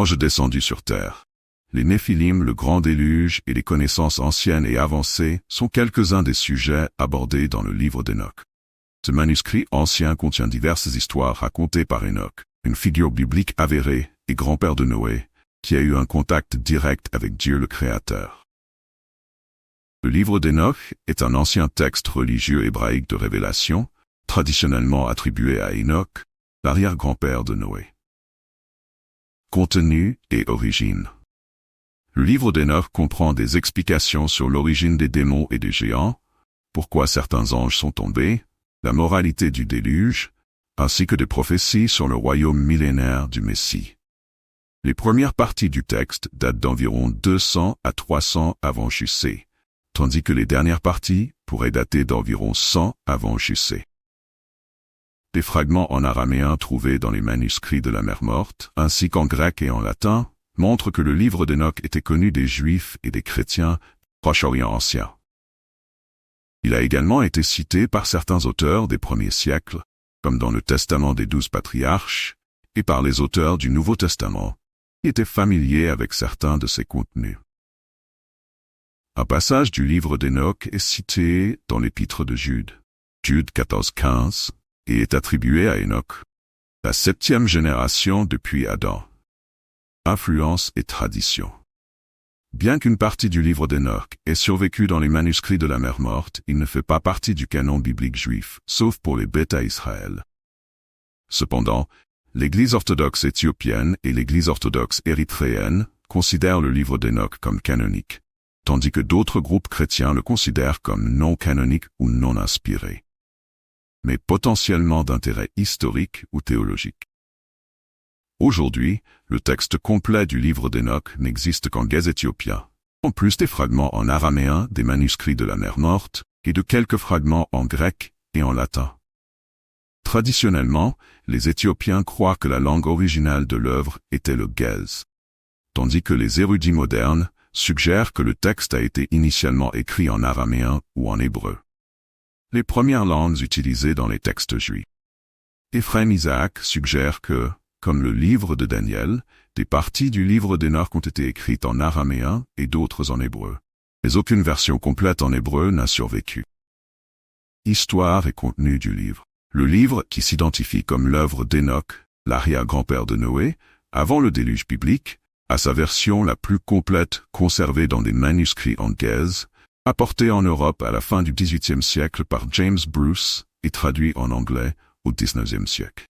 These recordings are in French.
anges descendus sur terre. Les Néphilim, le grand déluge et les connaissances anciennes et avancées sont quelques-uns des sujets abordés dans le livre d'Hénoch. Ce manuscrit ancien contient diverses histoires racontées par Hénoch, une figure biblique avérée et grand-père de Noé, qui a eu un contact direct avec Dieu le Créateur. Le livre d'Hénoch est un ancien texte religieux hébraïque de révélation, traditionnellement attribué à Hénoch, l'arrière-grand-père de Noé. Contenu et origine. Le livre d'Hénoch comprend des explications sur l'origine des démons et des géants, pourquoi certains anges sont tombés, la moralité du déluge, ainsi que des prophéties sur le royaume millénaire du Messie. Les premières parties du texte datent d'environ 200 à 300 avant J.C., tandis que les dernières parties pourraient dater d'environ 100 avant J.C. Des fragments en araméen trouvés dans les manuscrits de la Mer Morte, ainsi qu'en grec et en latin, montrent que le livre d'Hénoch était connu des Juifs et des chrétiens Proche-Orient ancien. Il a également été cité par certains auteurs des premiers siècles, comme dans le Testament des 12 patriarches, et par les auteurs du Nouveau Testament, qui étaient familiers avec certains de ses contenus. Un passage du livre d'Hénoch est cité dans l'épître de Jude, Jude 14-15, et est attribué à Hénoch, la 7e génération depuis Adam. Influence et tradition. Bien qu'une partie du livre d'Hénoch ait survécu dans les manuscrits de la Mer Morte, il ne fait pas partie du canon biblique juif, sauf pour les Bêta Israël. Cependant, l'Église orthodoxe éthiopienne et l'Église orthodoxe érythréenne considèrent le livre d'Hénoch comme canonique, tandis que d'autres groupes chrétiens le considèrent comme non canonique ou non inspiré, mais potentiellement d'intérêt historique ou théologique. Aujourd'hui, le texte complet du livre d'Hénoch n'existe qu'en gèse éthiopien, en plus des fragments en araméen des manuscrits de la Mer Morte et de quelques fragments en grec et en latin. Traditionnellement, les Éthiopiens croient que la langue originale de l'œuvre était le gèse, tandis que les érudits modernes suggèrent que le texte a été initialement écrit en araméen ou en hébreu, les premières langues utilisées dans les textes juifs. Ephraim Isaac suggère que, comme le livre de Daniel, des parties du livre d'Hénoch ont été écrites en araméen et d'autres en hébreu, mais aucune version complète en hébreu n'a survécu. Histoire et contenu du livre. Le livre, qui s'identifie comme l'œuvre d'Hénoch, l'arrière-grand-père de Noé, avant le déluge biblique, a sa version la plus complète conservée dans des manuscrits en gèse, apportés en Europe à la fin du XVIIIe siècle par James Bruce et traduit en anglais au XIXe siècle.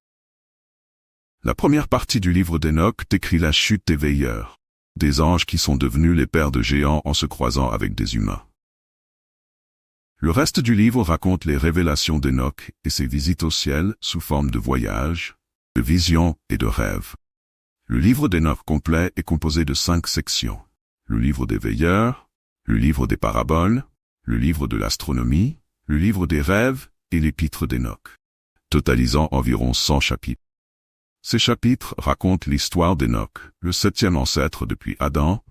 La première partie du livre d'Hénoch décrit la chute des veilleurs, des anges qui sont devenus les pères de géants en se croisant avec des humains. Le reste du livre raconte les révélations d'Hénoch et ses visites au ciel sous forme de voyages, de visions et de rêves. Le livre d'Hénoch complet est composé de 5 sections. Le livre des veilleurs, le livre des paraboles, le livre de l'astronomie, le livre des rêves et l'épître d'Hénoch, totalisant environ 100 chapitres. Ces chapitres racontent l'histoire d'Hénoch, le 7e ancêtre depuis Adam,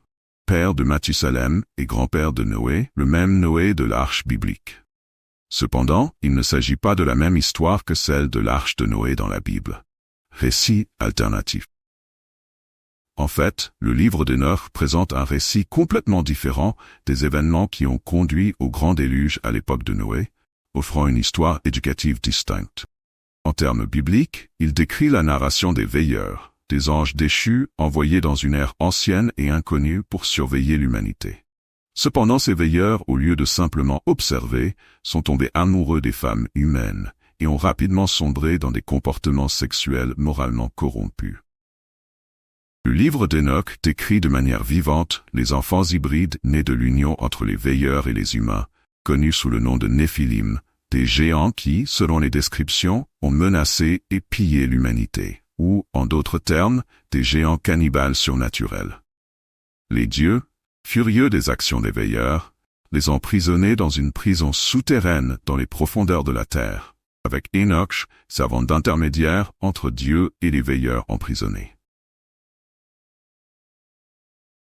père de Mathusalem et grand-père de Noé, le même Noé de l'arche biblique. Cependant, il ne s'agit pas de la même histoire que celle de l'arche de Noé dans la Bible. Récit alternatif. En fait, le livre d'Hénoch présente un récit complètement différent des événements qui ont conduit au grand déluge à l'époque de Noé, offrant une histoire éducative distincte. En termes bibliques, il décrit la narration des veilleurs, des anges déchus envoyés dans une ère ancienne et inconnue pour surveiller l'humanité. Cependant, ces veilleurs, au lieu de simplement observer, sont tombés amoureux des femmes humaines et ont rapidement sombré dans des comportements sexuels moralement corrompus. Le livre d'Hénoch décrit de manière vivante les enfants hybrides nés de l'union entre les veilleurs et les humains, connus sous le nom de Néphilim, des géants qui, selon les descriptions, ont menacé et pillé l'humanité, ou, en d'autres termes, des géants cannibales surnaturels. Les dieux, furieux des actions des veilleurs, les ont emprisonnés dans une prison souterraine dans les profondeurs de la terre, avec Hénoch servant d'intermédiaire entre Dieu et les veilleurs emprisonnés.